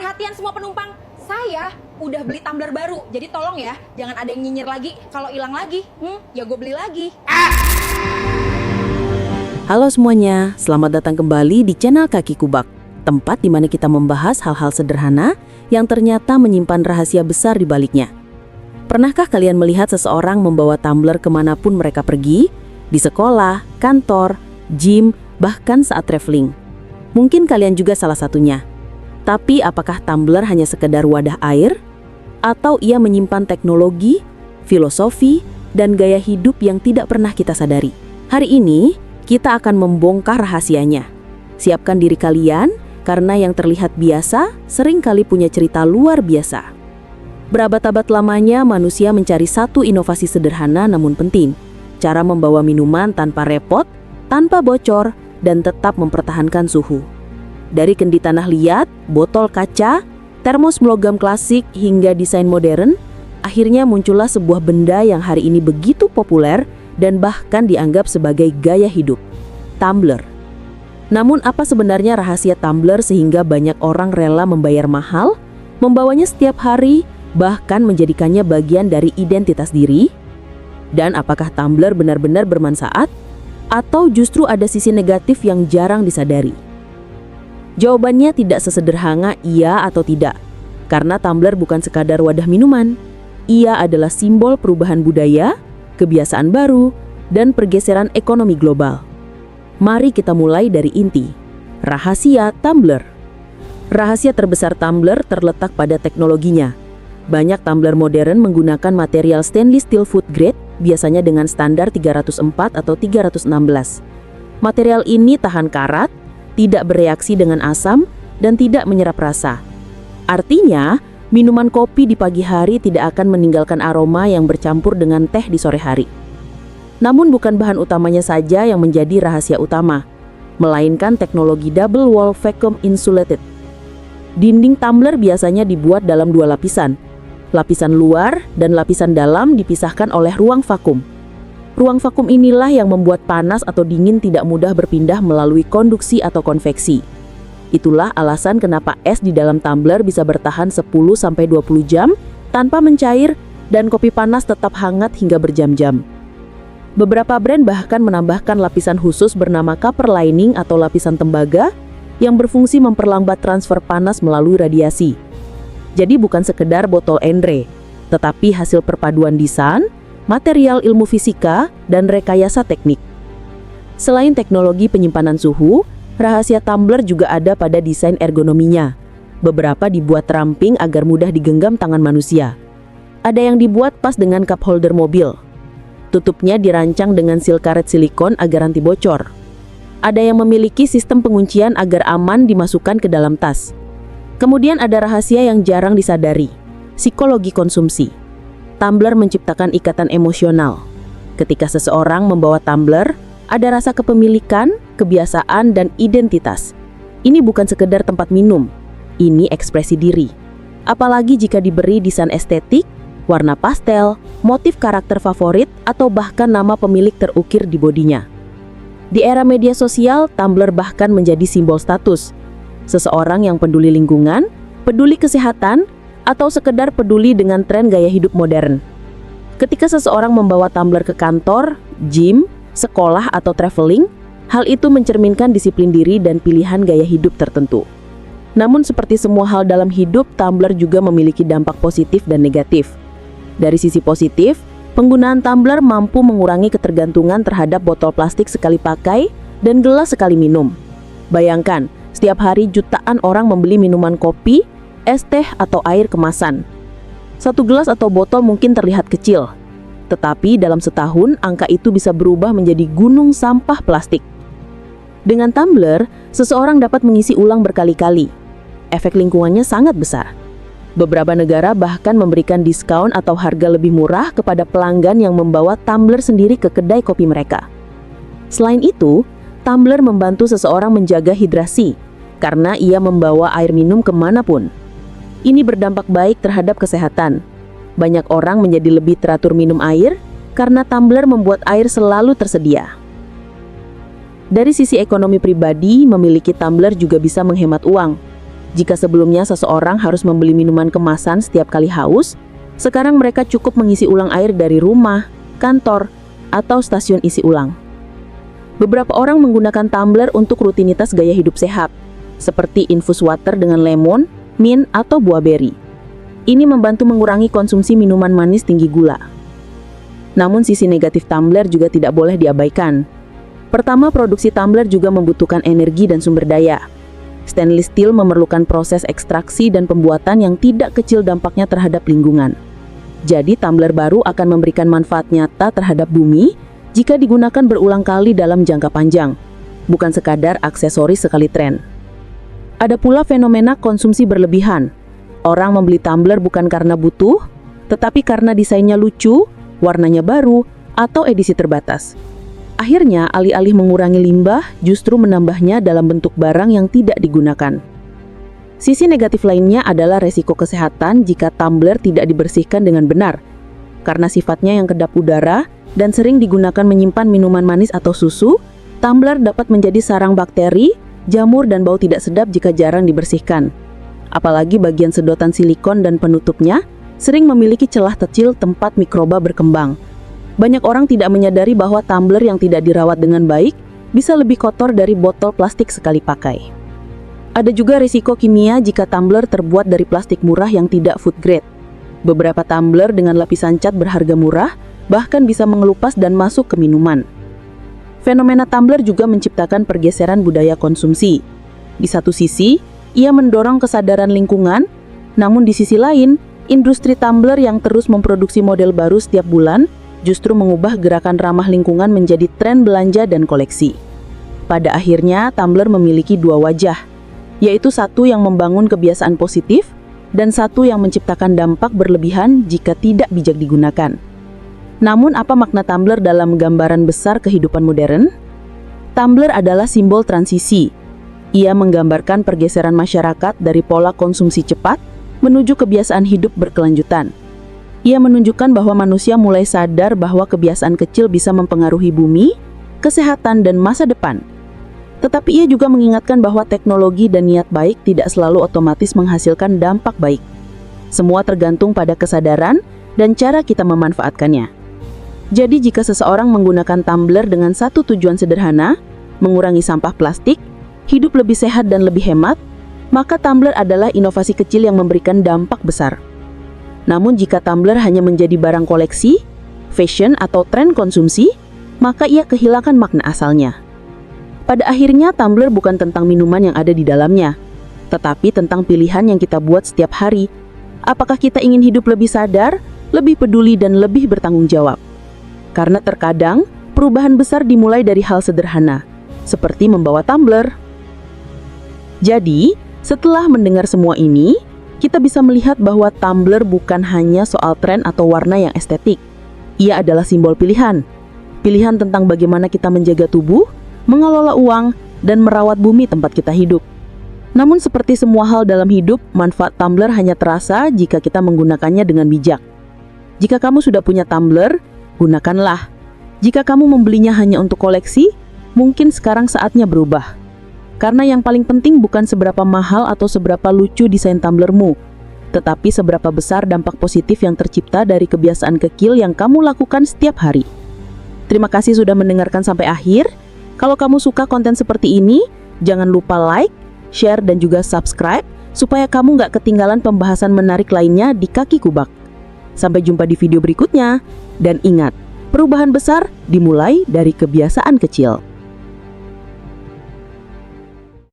perhatian semua penumpang. Saya udah beli tumbler baru. Jadi tolong ya, jangan ada yang nyinyir lagi. Kalau hilang lagi, ya gue beli lagi. Halo semuanya, selamat datang kembali di channel Kaki Kubak. Tempat di mana kita membahas hal-hal sederhana yang ternyata menyimpan rahasia besar di baliknya. Pernahkah kalian melihat seseorang membawa tumbler kemanapun mereka pergi? Di sekolah, kantor, gym, bahkan saat traveling. Mungkin kalian juga salah satunya. Tapi apakah tumbler hanya sekedar wadah air? Atau ia menyimpan teknologi, filosofi, dan gaya hidup yang tidak pernah kita sadari? Hari ini, kita akan membongkar rahasianya. Siapkan diri kalian, karena yang terlihat biasa seringkali punya cerita luar biasa. Berabad-abad lamanya manusia mencari satu inovasi sederhana namun penting. Cara membawa minuman tanpa repot, tanpa bocor, dan tetap mempertahankan suhu. Dari kendi tanah liat, botol kaca, termos logam klasik, hingga desain modern, akhirnya muncullah sebuah benda yang hari ini begitu populer dan bahkan dianggap sebagai gaya hidup, tumbler. Namun apa sebenarnya rahasia tumbler sehingga banyak orang rela membayar mahal, membawanya setiap hari, bahkan menjadikannya bagian dari identitas diri? Dan apakah tumbler benar-benar bermanfaat? Atau justru ada sisi negatif yang jarang disadari? Jawabannya tidak sesederhana iya atau tidak, karena tumbler bukan sekadar wadah minuman. Ia adalah simbol perubahan budaya, kebiasaan baru, dan pergeseran ekonomi global. Mari kita mulai dari inti. Rahasia tumbler. Rahasia terbesar tumbler terletak pada teknologinya. Banyak tumbler modern menggunakan material stainless steel food grade, biasanya dengan standar 304 atau 316. Material ini tahan karat, tidak bereaksi dengan asam, dan tidak menyerap rasa. Artinya, minuman kopi di pagi hari tidak akan meninggalkan aroma yang bercampur dengan teh di sore hari. Namun bukan bahan utamanya saja yang menjadi rahasia utama, melainkan teknologi double wall vacuum insulated. Dinding tumbler biasanya dibuat dalam dua lapisan. Lapisan luar dan lapisan dalam dipisahkan oleh ruang vakum. Ruang vakum inilah yang membuat panas atau dingin tidak mudah berpindah melalui konduksi atau konveksi. Itulah alasan kenapa es di dalam tumbler bisa bertahan 10-20 jam tanpa mencair dan kopi panas tetap hangat hingga berjam-jam. Beberapa brand bahkan menambahkan lapisan khusus bernama copper lining atau lapisan tembaga yang berfungsi memperlambat transfer panas melalui radiasi. Jadi bukan sekedar botol endre, tetapi hasil perpaduan desain, material ilmu fisika, dan rekayasa teknik. Selain teknologi penyimpanan suhu, rahasia tumbler juga ada pada desain ergonominya. Beberapa dibuat ramping agar mudah digenggam tangan manusia. Ada yang dibuat pas dengan cup holder mobil. Tutupnya dirancang dengan seal karet silikon agar anti bocor. Ada yang memiliki sistem penguncian agar aman dimasukkan ke dalam tas. Kemudian ada rahasia yang jarang disadari, psikologi konsumsi. Tumbler menciptakan ikatan emosional. Ketika seseorang membawa tumbler, ada rasa kepemilikan, kebiasaan, dan identitas. Ini bukan sekedar tempat minum, ini ekspresi diri. Apalagi jika diberi desain estetik, warna pastel, motif karakter favorit, atau bahkan nama pemilik terukir di bodinya. Di era media sosial, tumbler bahkan menjadi simbol status. Seseorang yang peduli lingkungan, peduli kesehatan, atau sekedar peduli dengan tren gaya hidup modern. Ketika seseorang membawa tumbler ke kantor, gym, sekolah, atau traveling, hal itu mencerminkan disiplin diri dan pilihan gaya hidup tertentu. Namun seperti semua hal dalam hidup, tumbler juga memiliki dampak positif dan negatif. Dari sisi positif, penggunaan tumbler mampu mengurangi ketergantungan terhadap botol plastik sekali pakai dan gelas sekali minum. Bayangkan, setiap hari jutaan orang membeli minuman kopi, es teh, atau air kemasan. Satu gelas atau botol mungkin terlihat kecil, tetapi dalam setahun angka itu bisa berubah menjadi gunung sampah plastik. Dengan tumbler, seseorang dapat mengisi ulang berkali-kali. Efek lingkungannya sangat besar. Beberapa negara bahkan memberikan diskon atau harga lebih murah kepada pelanggan yang membawa tumbler sendiri ke kedai kopi mereka. Selain itu, tumbler membantu seseorang menjaga hidrasi, karena ia membawa air minum kemanapun. Ini berdampak baik terhadap kesehatan. Banyak orang menjadi lebih teratur minum air karena tumbler membuat air selalu tersedia. Dari sisi ekonomi pribadi, memiliki tumbler juga bisa menghemat uang. Jika sebelumnya seseorang harus membeli minuman kemasan setiap kali haus, sekarang mereka cukup mengisi ulang air dari rumah, kantor, atau stasiun isi ulang. Beberapa orang menggunakan tumbler untuk rutinitas gaya hidup sehat, seperti infus water dengan lemon, mint, atau buah beri. Ini membantu mengurangi konsumsi minuman manis tinggi gula. Namun sisi negatif tumbler juga tidak boleh diabaikan. Pertama, produksi tumbler juga membutuhkan energi dan sumber daya. Stainless steel memerlukan proses ekstraksi dan pembuatan yang tidak kecil dampaknya terhadap lingkungan. Jadi tumbler baru akan memberikan manfaat nyata terhadap bumi jika digunakan berulang kali dalam jangka panjang, bukan sekadar aksesoris sekali tren. Ada pula fenomena konsumsi berlebihan. Orang membeli tumbler bukan karena butuh, tetapi karena desainnya lucu, warnanya baru, atau edisi terbatas. Akhirnya, alih-alih mengurangi limbah, justru menambahnya dalam bentuk barang yang tidak digunakan. Sisi negatif lainnya adalah resiko kesehatan jika tumbler tidak dibersihkan dengan benar. Karena sifatnya yang kedap udara dan sering digunakan menyimpan minuman manis atau susu, tumbler dapat menjadi sarang bakteri, jamur, dan bau tidak sedap jika jarang dibersihkan. Apalagi bagian sedotan silikon dan penutupnya sering memiliki celah kecil tempat mikroba berkembang. Banyak orang tidak menyadari bahwa tumbler yang tidak dirawat dengan baik bisa lebih kotor dari botol plastik sekali pakai. Ada juga risiko kimia jika tumbler terbuat dari plastik murah yang tidak food grade. Beberapa tumbler dengan lapisan cat berharga murah bahkan bisa mengelupas dan masuk ke minuman. Fenomena tumbler juga menciptakan pergeseran budaya konsumsi. Di satu sisi, ia mendorong kesadaran lingkungan, namun di sisi lain, industri tumbler yang terus memproduksi model baru setiap bulan justru mengubah gerakan ramah lingkungan menjadi tren belanja dan koleksi. Pada akhirnya, tumbler memiliki dua wajah, yaitu satu yang membangun kebiasaan positif dan satu yang menciptakan dampak berlebihan jika tidak bijak digunakan. Namun, apa makna tumbler dalam gambaran besar kehidupan modern? Tumbler adalah simbol transisi. Ia menggambarkan pergeseran masyarakat dari pola konsumsi cepat menuju kebiasaan hidup berkelanjutan. Ia menunjukkan bahwa manusia mulai sadar bahwa kebiasaan kecil bisa mempengaruhi bumi, kesehatan, dan masa depan. Tetapi ia juga mengingatkan bahwa teknologi dan niat baik tidak selalu otomatis menghasilkan dampak baik. Semua tergantung pada kesadaran dan cara kita memanfaatkannya. Jadi jika seseorang menggunakan tumbler dengan satu tujuan sederhana, mengurangi sampah plastik, hidup lebih sehat dan lebih hemat, maka tumbler adalah inovasi kecil yang memberikan dampak besar. Namun jika tumbler hanya menjadi barang koleksi, fashion, atau tren konsumsi, maka ia kehilangan makna asalnya. Pada akhirnya, tumbler bukan tentang minuman yang ada di dalamnya, tetapi tentang pilihan yang kita buat setiap hari. Apakah kita ingin hidup lebih sadar, lebih peduli, dan lebih bertanggung jawab? Karena terkadang, perubahan besar dimulai dari hal sederhana, seperti membawa tumbler. Jadi, setelah mendengar semua ini, kita bisa melihat bahwa tumbler bukan hanya soal tren atau warna yang estetik. Ia adalah simbol pilihan. Pilihan tentang bagaimana kita menjaga tubuh, mengelola uang, dan merawat bumi tempat kita hidup. Namun seperti semua hal dalam hidup, manfaat tumbler hanya terasa jika kita menggunakannya dengan bijak. Jika kamu sudah punya tumbler, gunakanlah. Jika kamu membelinya hanya untuk koleksi, mungkin sekarang saatnya berubah. Karena yang paling penting bukan seberapa mahal atau seberapa lucu desain tumblermu, tetapi seberapa besar dampak positif yang tercipta dari kebiasaan kecil yang kamu lakukan setiap hari. Terima kasih sudah mendengarkan sampai akhir. Kalau kamu suka konten seperti ini, jangan lupa like, share, dan juga subscribe supaya kamu nggak ketinggalan pembahasan menarik lainnya di Kaki Kubak. Sampai jumpa di video berikutnya, dan ingat, perubahan besar dimulai dari kebiasaan kecil.